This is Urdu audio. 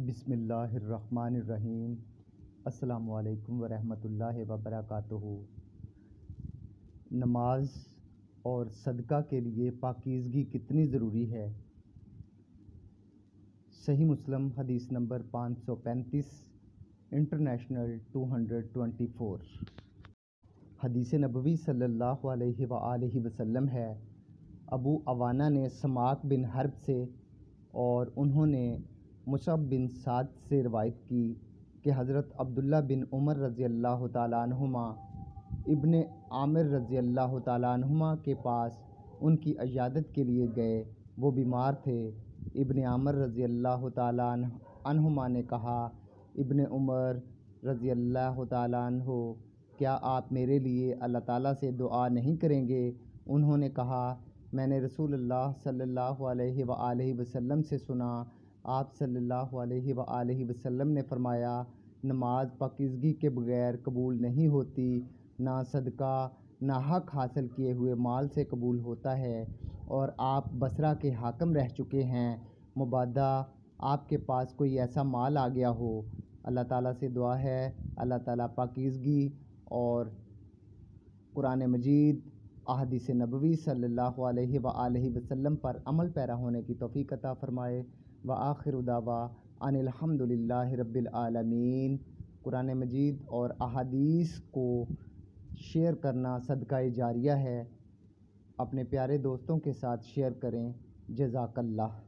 بسم اللہ الرحمن الرحیم۔ السلام علیکم ورحمۃ اللہ وبرکاتہ۔ نماز اور صدقہ کے لیے پاکیزگی کتنی ضروری ہے؟ صحیح مسلم حدیث نمبر 535، انٹرنیشنل 224۔ حدیث نبوی صلی اللہ علیہ وآلہ وسلم ہے، ابو عوانہ نے سماک بن حرب سے اور انہوں نے مصعب بن سعد سے روایت کی کہ حضرت عبداللہ بن عمر رضی اللہ تعالیٰ عنہما ابن عامر رضی اللہ تعالیٰ عنہما کے پاس ان کی عیادت کے لیے گئے۔ وہ بیمار تھے۔ ابن عامر رضی اللہ تعالیٰ عنہما نے کہا، ابن عمر رضی اللہ تعالیٰ عنہ، کیا آپ میرے لیے اللہ تعالیٰ سے دعا نہیں کریں گے؟ انہوں نے کہا، میں نے رسول اللہ صلی اللہ علیہ وآلہ وسلم سے سنا، آپ صلی اللہ علیہ وآلہ وسلم نے فرمایا، نماز پاکیزگی کے بغیر قبول نہیں ہوتی، نہ صدقہ ناحق حاصل کیے ہوئے مال سے قبول ہوتا ہے، اور آپ بصرہ کے حاکم رہ چکے ہیں، مبادا آپ کے پاس کوئی ایسا مال آ گیا ہو۔ اللہ تعالیٰ سے دعا ہے اللہ تعالیٰ پاکیزگی اور قرآن مجید، احادیث نبوی صلی اللہ علیہ وآلہ وسلم پر عمل پیرا ہونے کی توفیق عطا فرمائے۔ وآخر دعوانا ان الحمد للہ رب العالمین۔ قرآن مجید اور احادیث کو شیئر کرنا صدقہ جاریہ ہے، اپنے پیارے دوستوں کے ساتھ شیئر کریں۔ جزاک اللہ۔